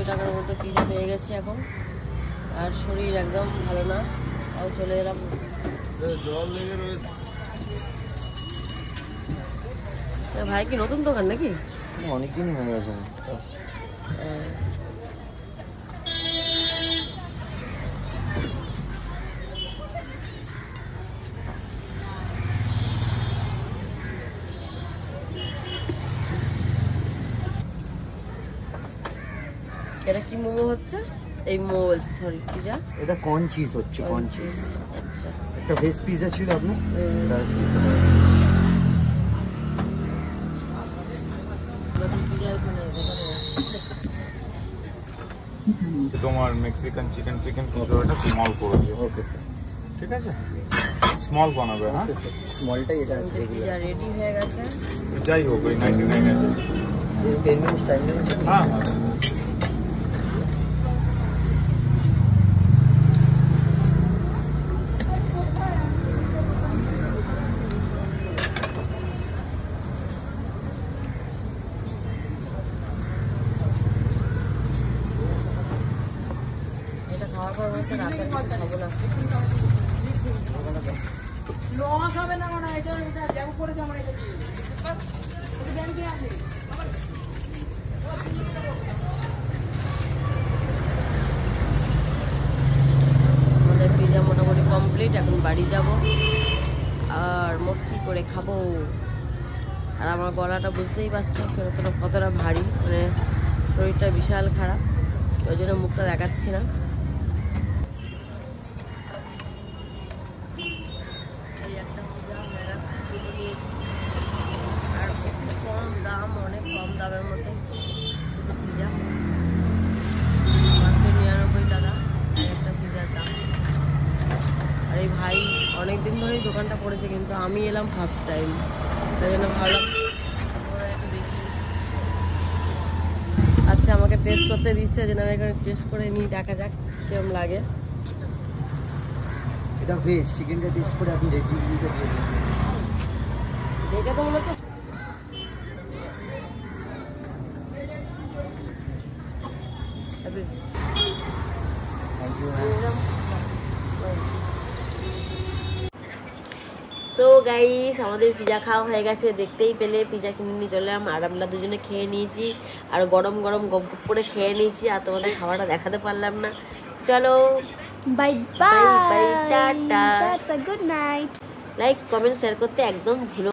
টাকার মতো পিজা পেয়ে গেছি এখন। আর শরীর একদম ভালো না, তাও চলে এলাম। জল লেগে রয়েছে। ভাই কি নতুন দোকান নাকি? অনেকদিনই হয়ে গেছে। এটা কি মোমো হচ্ছে? এই মোমো বলছে, সরি পিজা। এটা কর্ন চিজ হচ্ছে, কর্ন চিজ। আচ্ছা, একটা ভেজ পিজা ছিল আপনার। তোমার মেক্সিকান চিকেন চিকেন কিন্তু এটা স্মল করে দিও। ওকে স্যার, ঠিক আছে, স্মল বানাবে। হ্যাঁ স্মলটাই এটা আছে। পিজা রেডি হয়ে গেছে। যাই হোক ওই 99 এর 10 মিনিট টাইম নেবে। হ্যাঁ খাওয়ার পর বলতে রাতে খাবো না। আমাদের পিজা মোটামুটি কমপ্লিট, এখন বাড়ি যাব আর মস্তি করে খাবো। আর আমার গলাটা বুঝতেই পারছো কতটা ভারী, মানে শরীরটা বিশাল খারাপ, ওই জন্য মুখটা দেখাচ্ছি না। অনেক কম দামের মধ্যে পিজা, মাত্র 99 টাকা একটা পিজার দাম। আর এই ভাই অনেকদিন ধরেই দোকানটা পড়েছে, কিন্তু আমি এলাম ফার্স্ট টাইম, তাই জন্য ভাবলাম একটু দেখি। আচ্ছা, আমাকে টেস্ট করতে দিচ্ছে, যেন আমি এখানে টেস্ট করে নিই, দেখা যাক কেমন লাগে। এটা ভেজ চিকেনটা টেস্ট করে আপনি রেড রিভিউটা দিয়ে দিন। দেখে তো মনে হচ্ছে সো গাইস, আমাদের পিজা খাওয়া হয়ে গেছে, দেখতেই পেলে পিজা কিনে নিয়ে চলে আর আমরা দুজনে খেয়ে নিয়েছি, আর গরম গরম গপ করে খেয়ে নিয়েছি, আর তোমাদের খাওয়াটা দেখাতে পারলাম না। চলো bye bye, tata, tata, good night. Like comment share করতে একদম ভুলো